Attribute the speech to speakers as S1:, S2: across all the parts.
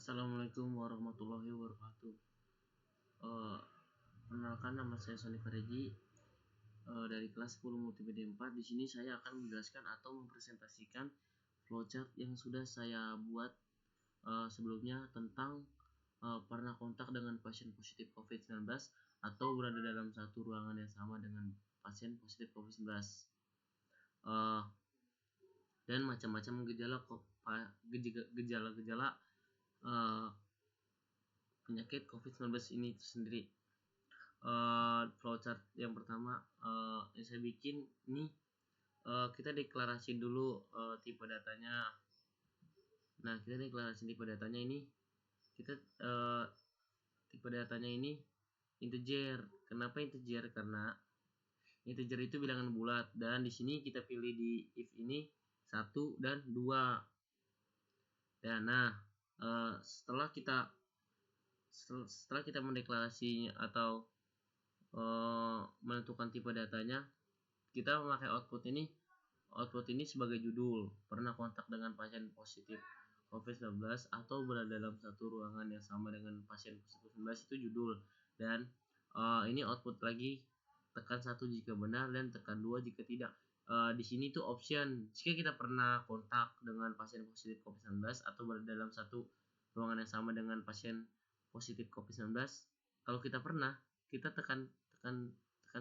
S1: Assalamualaikum warahmatullahi wabarakatuh. Eh, Perkenalkan, nama saya Sony Fareji dari kelas 10 Multimedia 4. Di sini saya akan menjelaskan atau mempresentasikan flowchart yang sudah saya buat sebelumnya tentang pernah kontak dengan pasien positif COVID-19 atau berada dalam satu ruangan yang sama dengan pasien positif COVID-19 dan macam-macam gejala-gejala penyakit COVID-19 ini sendiri. Flowchart yang pertama yang saya bikin ini, kita deklarasi dulu tipe datanya. Nah, kita deklarasi tipe datanya ini, kita tipe datanya ini integer. Kenapa integer? Karena integer itu bilangan bulat, dan di sini kita pilih di if ini 1 dan 2. Dan setelah kita mendeklarasi atau menentukan tipe datanya, kita memakai output ini sebagai judul. Pernah kontak dengan pasien positif COVID-19 atau berada dalam satu ruangan yang sama dengan pasien positif COVID-19, itu judul. Dan ini output lagi, tekan 1 jika benar dan tekan 2 jika tidak. Di sini tuh option, jika kita pernah kontak dengan pasien positif COVID-19 atau berada dalam satu ruangan yang sama dengan pasien positif COVID-19, kalau kita pernah, kita tekan 1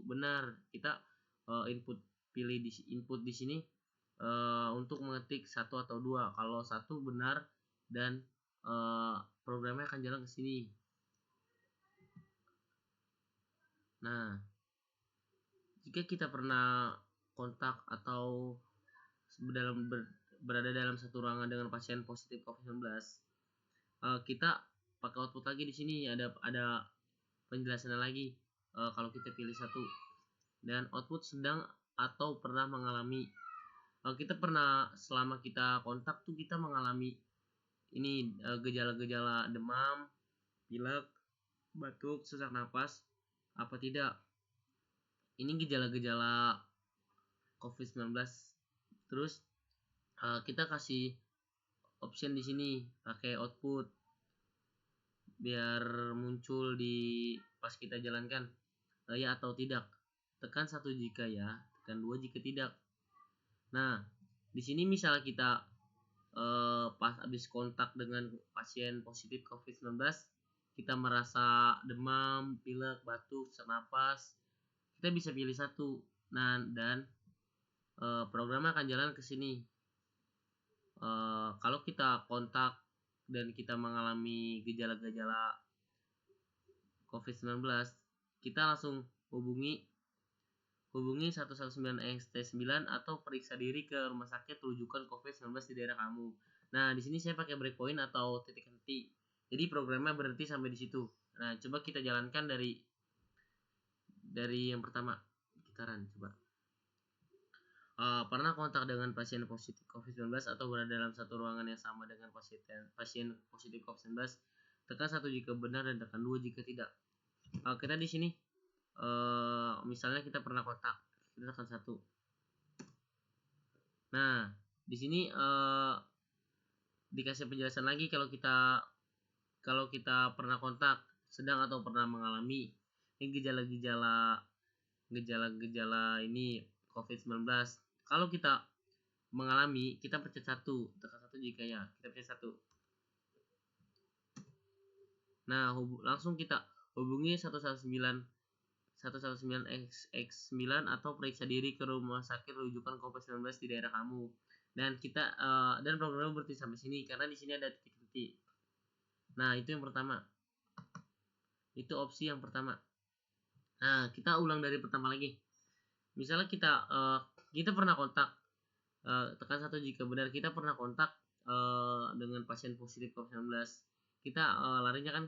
S1: benar. Kita pilih di input di sini untuk mengetik 1 atau 2. Kalau 1 benar, dan programnya akan jalan ke sini. Nah, jika kita pernah kontak atau berada dalam satu ruangan dengan pasien positif COVID-19, kita pakai output lagi. Di sini ada penjelasannya lagi. Kalau kita pilih 1 dan output sedang atau pernah mengalami, kita pernah, selama kita kontak tuh kita mengalami ini gejala-gejala demam, pilek, batuk, sesak napas apa tidak. Ini gejala-gejala COVID-19. Terus kita kasih option di sini, pakai output biar muncul di pas kita jalankan, ya atau tidak. Tekan 1 jika ya, tekan 2 jika tidak. Nah, di sini misalnya kita pas habis kontak dengan pasien positif COVID-19, kita merasa demam, pilek, batuk, sesak napas, kita bisa pilih 1. Nah, dan programnya akan jalan ke sini. Kalau kita kontak dan kita mengalami gejala-gejala COVID-19, kita langsung hubungi 119XT9 atau periksa diri ke rumah sakit rujukan COVID-19 di daerah kamu. Nah, di sini saya pakai breakpoint atau titik henti. Jadi programnya berhenti sampai di situ. Nah, coba kita jalankan dari yang pertama. Kita run coba. Pernah kontak dengan pasien positif COVID-19 atau berada dalam satu ruangan yang sama dengan pasien positif COVID-19, tekan 1 jika benar dan tekan 2 jika tidak. Kita di sini misalnya kita pernah kontak, kita tekan 1. Nah, di sini dikasih penjelasan lagi kalau kita pernah kontak, sedang atau pernah mengalami. Ini gejala-gejala ini COVID-19. Kalau kita mengalami, kita pencet 1, tekan 1 jika ya, kita pencet 1. Nah, langsung kita hubungi 119X9 atau periksa diri ke rumah sakit rujukan COVID-19 di daerah kamu. Dan kita dan programnya berhenti sampai sini karena di sini ada titik-titik. Nah, itu yang pertama. Itu opsi yang pertama. Nah, kita ulang dari pertama lagi. Misalnya kita pernah kontak, tekan 1 jika benar, kita pernah kontak dengan pasien positif COVID-19. Kita larinya kan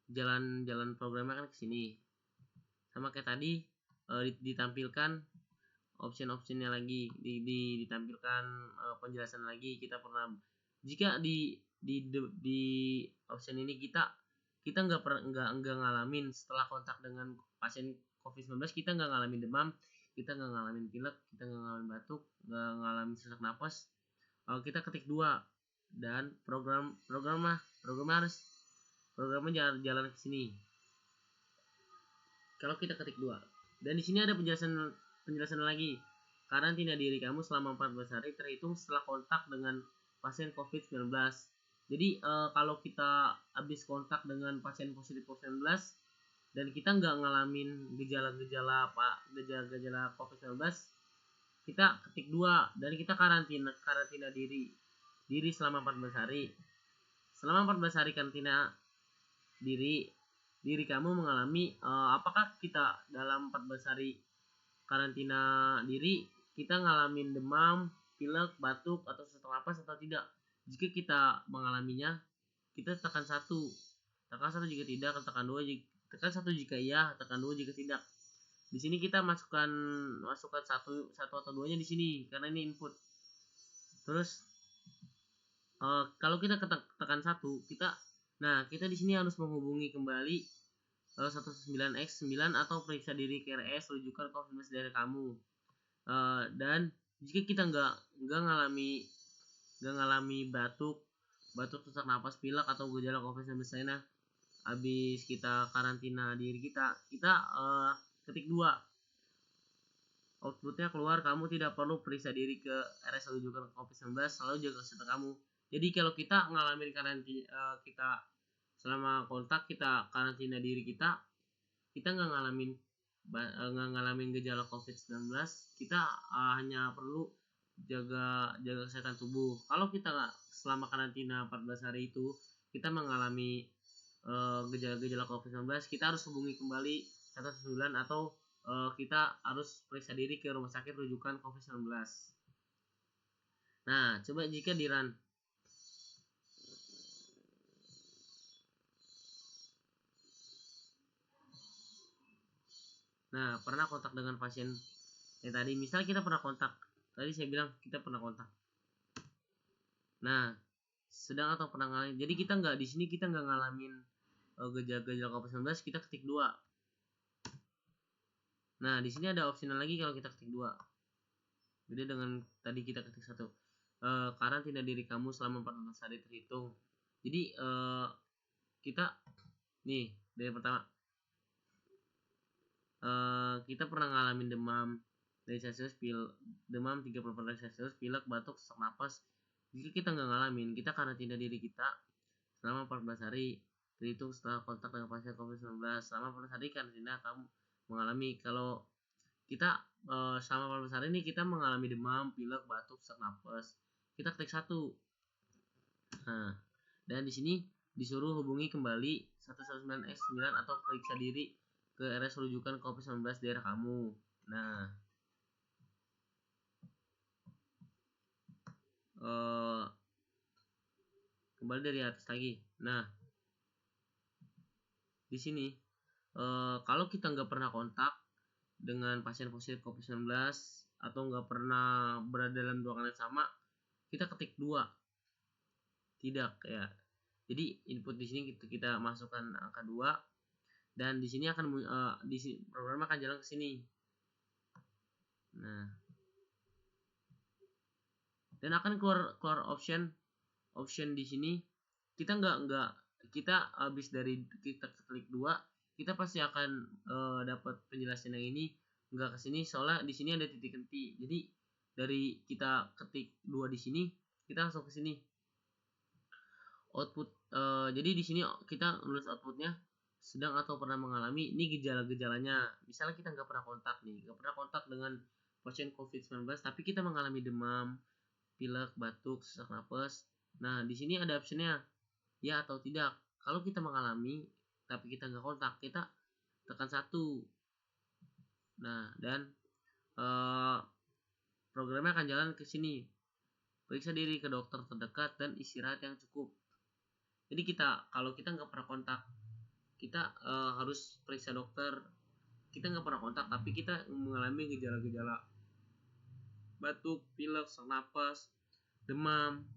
S1: jalan programnya kan ke sini. Sama kayak tadi, ditampilkan option-optionnya lagi, ditampilkan penjelasan lagi. Kita pernah, jika di option ini kita nggak ngalamin setelah kontak dengan pasien COVID-19, kita nggak ngalamin demam, kita nggak ngalamin pilek, kita nggak ngalamin batuk, nggak ngalamin sesak napas, kita ketik 2. dan programnya jalan ke sini. Kalau kita ketik 2. Dan di sini ada penjelasan lagi. Karantina diri kamu selama 14 hari terhitung setelah kontak dengan pasien COVID-19. Jadi kalau kita habis kontak dengan pasien positif COVID-19 dan kita nggak ngalamin gejala-gejala COVID-19, kita ketik 2 dan kita karantina diri selama 14 hari. Selama 14 hari karantina diri kamu mengalami apakah kita dalam 14 hari karantina diri kita ngalamin demam, pilek, batuk atau sesak napas atau tidak. Jika kita mengalaminya, kita tekan 1 jika tidak, tekan 2 tekan 1 jika iya, tekan 2 jika tidak. Di sini kita masukkan satu atau duanya di sini karena ini input. Terus kalau kita tekan 1, kita di sini harus menghubungi kembali 19X9 atau periksa diri ke RS rujukan COVID-19 dari kamu. Dan jika kita nggak ngalami batuk, sesak napas, pilek atau gejala COVID-19 lainnya, habis kita karantina diri kita ketik 2. Outputnya keluar, kamu tidak perlu periksa diri ke RS rujukan COVID-19, selalu jaga kesehatan kamu. Jadi kalau kita ngalamin karantina kita selama kontak, kita karantina diri kita nggak ngalamin gejala COVID-19, kita hanya perlu jaga kesehatan tubuh. Kalau kita selama karantina 14 hari itu kita mengalami gejala COVID-19, kita harus hubungi kembali 119 atau kita harus periksa diri ke rumah sakit rujukan COVID-19. Nah, coba jika di run. Nah, pernah kontak dengan pasien yang tadi, misal kita pernah kontak. Tadi saya bilang kita pernah kontak. Nah, sedang atau pernah ngalamin. Jadi kita di sini kita nggak ngalamin gejala COVID-19, kita ketik 2. Nah, di sini ada opsional lagi kalau kita ketik 2. Beda dengan tadi kita ketik 1. Karantina diri kamu selama 14 hari terhitung. Jadi kita nih dari pertama kita pernah ngalamin demam dari Celsius, demam 30 Celsius, pilek, batuk, sesak napas. Jika kita nggak ngalamin, kita karantina diri kita selama 14 hari terhitung setelah kontak dengan pasien COVID-19. Selama 14 hari karantina kamu mengalami. Kalau kita selama 14 hari ini kita mengalami demam, pilek, batuk, sesak napas, kita ketik 1. Nah, dan di sini disuruh hubungi kembali 119X9 atau periksa diri ke RS rujukan COVID-19 daerah kamu. Nah, kembali dari atas lagi. Nah, di sini kalau kita nggak pernah kontak dengan pasien positif COVID-19 atau nggak pernah berada dalam ruangan yang sama, kita ketik 2. Tidak ya. Jadi input di sini kita masukkan angka 2 dan di sini akan program akan jalan ke sini. Nah, dan akan keluar option di sini. Kita kita habis dari kita klik 2, kita pasti akan dapat penjelasan yang ini nggak ke sini soalnya di sini ada titik henti. Jadi dari kita ketik 2 di sini kita langsung ke sini. Output jadi di sini kita nulis outputnya sedang atau pernah mengalami. Ini gejala-gejalanya. Misalnya kita nggak pernah kontak dengan pasien COVID-19 tapi kita mengalami demam, pilek, batuk, sesak napas. Nah, di sini ada optionnya ya atau tidak. Kalau kita mengalami tapi kita nggak kontak, kita tekan 1. Nah, dan programnya akan jalan ke sini. Periksa diri ke dokter terdekat dan istirahat yang cukup. Jadi kalau kita nggak pernah kontak, kita harus periksa dokter. Kita nggak pernah kontak tapi kita mengalami gejala-gejala batuk, pilek, sesak napas, demam,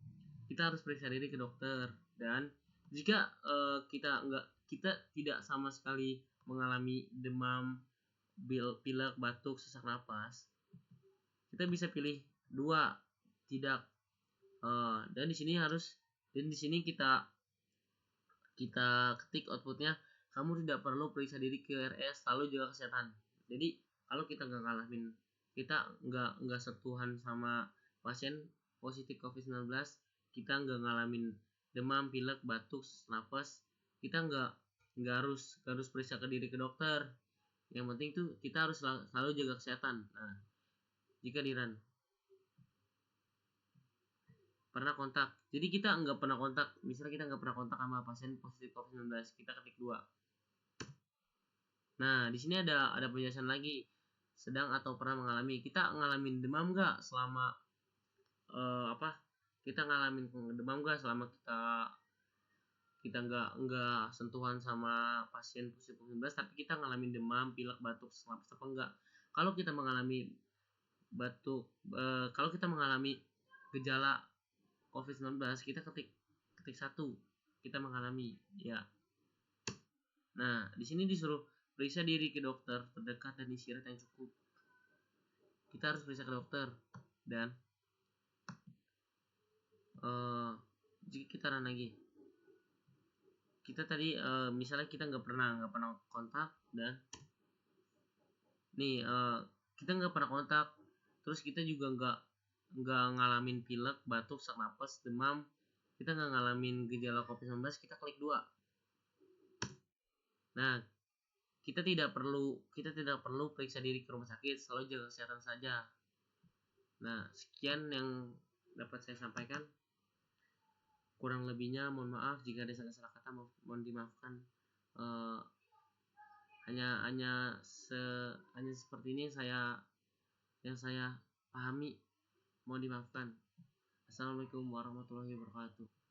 S1: kita harus periksa diri ke dokter. Dan jika kita tidak sama sekali mengalami demam, pilek, batuk, sesak napas, kita bisa pilih 2 tidak. Dan di sini harus Dan di sini kita ketik outputnya, kamu tidak perlu periksa diri ke RS, selalu jaga kesehatan. Jadi kalau kita nggak sentuhan sama pasien positif COVID-19, kita nggak ngalamin demam, pilek, batuk, napas, kita nggak harus periksa ke diri ke dokter. Yang penting tuh kita harus selalu jaga kesehatan. Nah, jika Diran pernah kontak, jadi kita nggak pernah kontak, misalnya kita nggak pernah kontak sama pasien positif COVID-19, kita ketik 2. Nah, di sini ada penjelasan lagi, sedang atau pernah mengalami. Kita ngalamin demam nggak selama kita ngalamin demam nggak selama kita nggak sentuhan sama pasien positif COVID-19, tapi kita ngalamin demam, pilek, batuk, napas apa enggak. Kalau kita mengalami batuk, kalau kita mengalami gejala COVID-19, kita ketik 1, kita mengalami, ya. Nah, di sini disuruh periksa diri ke dokter terdekat dan istirahat yang cukup. Kita harus periksa ke dokter. Dan jika kita lagi, kita tadi misalnya kita nggak pernah kontak, dan nih kita nggak pernah kontak, terus kita juga nggak ngalamin pilek, batuk, sesak napas, demam, kita nggak ngalamin gejala COVID-19, kita klik 2. Nah, kita tidak perlu periksa diri ke rumah sakit, selalu jaga kesehatan saja. Nah, sekian yang dapat saya sampaikan. Kurang lebihnya mohon maaf, jika ada salah kata mohon dimaafkan. Hanya seperti ini yang saya pahami, mohon dimaafkan. Assalamualaikum warahmatullahi wabarakatuh.